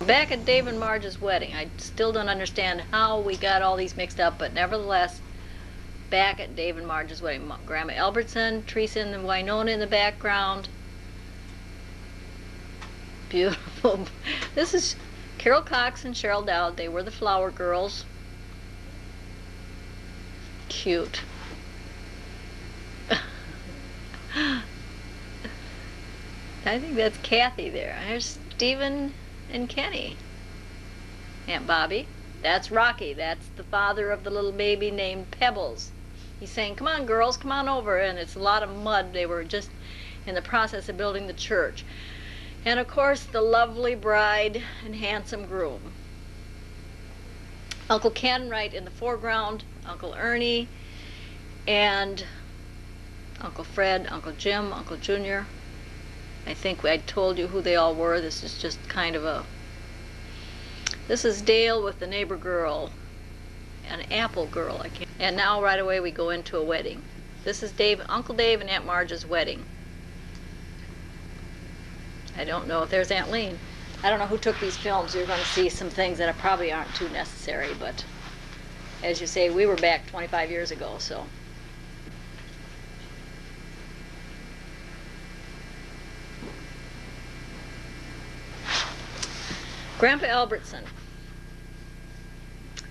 Back at Dave and Marge's wedding, I still don't understand how we got all these mixed up, but nevertheless, back at Dave and Marge's wedding, Grandma Albertson, Teresa and Winona in the background. Beautiful. This is Carol Cox and Cheryl Dowd. They were the flower girls. Cute. I think that's Kathy there. There's Stephen and Kenny. Aunt Bobby. That's Rocky. That's the father of the little baby named Pebbles. He's saying, come on girls, come on over. And it's a lot of mud. They were just in the process of building the church. And of course the lovely bride and handsome groom. Uncle Ken right in the foreground, Uncle Ernie, and Uncle Fred, Uncle Jim, Uncle Junior. I think I told you who they all were. This is just kind of a... This is Dale with the neighbor girl, an apple girl. I can't. And now right away we go into a wedding. This is Uncle Dave and Aunt Marge's wedding. I don't know if there's Aunt Lean. I don't know who took these films. You're going to see some things that probably aren't too necessary, but as you say, we were back 25 years ago, so. Grandpa Albertson,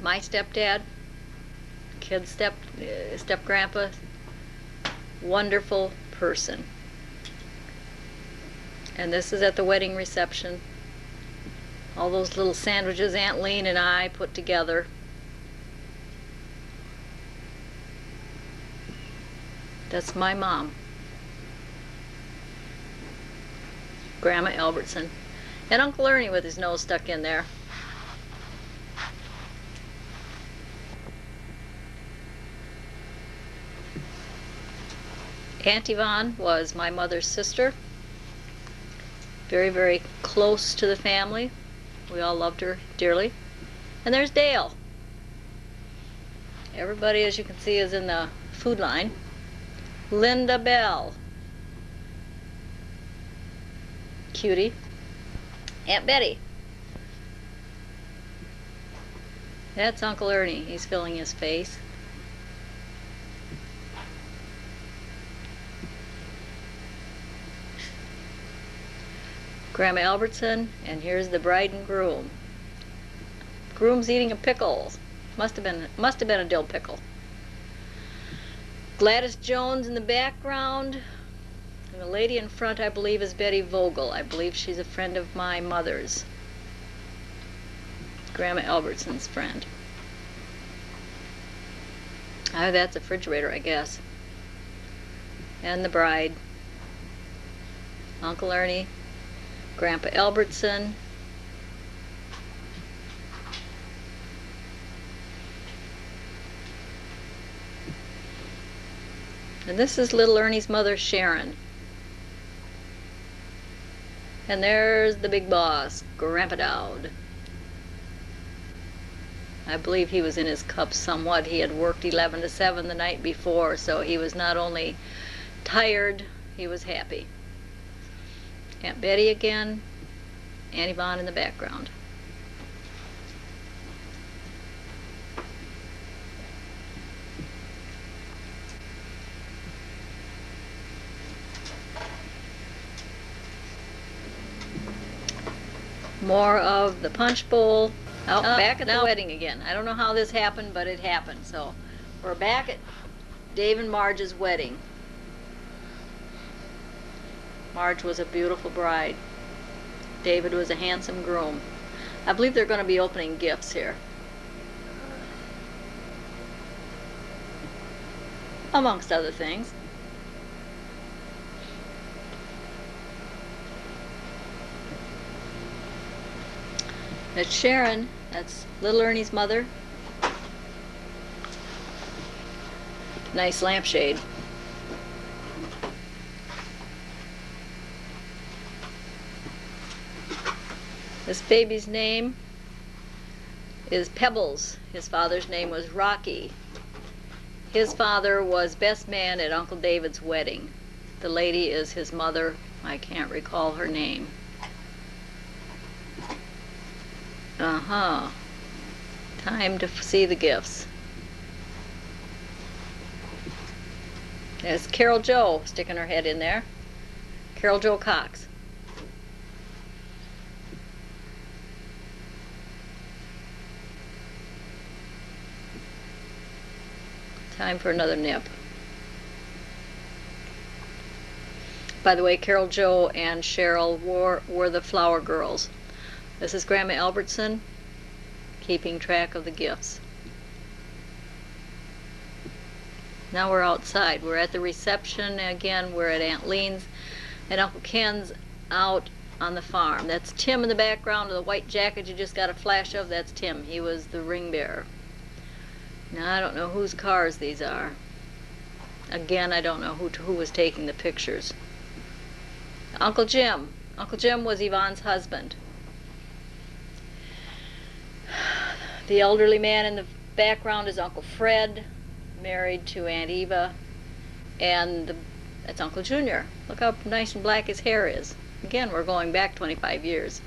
my stepdad, kid's step-grandpa, wonderful person. And this is at the wedding reception. All those little sandwiches Aunt Lean and I put together. That's my mom, Grandma Albertson. And Uncle Ernie with his nose stuck in there. Aunt Yvonne was my mother's sister. Very, very close to the family. We all loved her dearly. And there's Dale. Everybody, as you can see, is in the food line. Linda Bell. Cutie. Aunt Betty. That's Uncle Ernie. He's filling his face. Grandma Albertson, and here's the bride and groom. Groom's eating a pickle. Must have been a dill pickle. Gladys Jones in the background. And the lady in front, I believe, is Betty Vogel. I believe she's a friend of my mother's. Grandma Albertson's friend. Ah, that's a refrigerator, I guess. And the bride. Uncle Ernie. Grandpa Albertson. And this is little Ernie's mother, Sharon. And there's the big boss, Grandpa Dowd. I believe he was in his cup somewhat. He had worked 11 to 7 the night before, so he was not only tired, he was happy. Aunt Betty again, Aunt Yvonne in the background. More of the punch bowl. Oh, back at the wedding again. I don't know how this happened, but it happened. So we're back at Dave and Marge's wedding. Marge was a beautiful bride. David was a handsome groom. I believe they're going to be opening gifts here. Amongst other things. That's Sharon. That's little Ernie's mother. Nice lampshade. This baby's name is Pebbles. His father's name was Rocky. His father was best man at Uncle David's wedding. The lady is his mother. I can't recall her name. Uh-huh. Time to see the gifts. There's Carol Jo sticking her head in there. Carol Jo Cox. Time for another nip. By the way, Carol Jo and Cheryl were the flower girls. This is Grandma Albertson keeping track of the gifts. Now we're outside. We're at the reception again. We're at Aunt Lean's, and Uncle Ken's out on the farm. That's Tim in the background of the white jacket you just got a flash of. That's Tim. He was the ring bearer. Now I don't know whose cars these are. Again, I don't know who was taking the pictures. Uncle Jim. Uncle Jim was Yvonne's husband. The elderly man in the background is Uncle Fred, married to Aunt Eva, and that's Uncle Junior. Look how nice and black his hair is. Again, we're going back 25 years.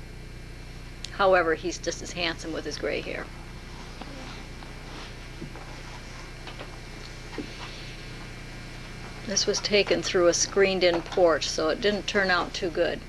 However, he's just as handsome with his gray hair. This was taken through a screened-in porch, so it didn't turn out too good.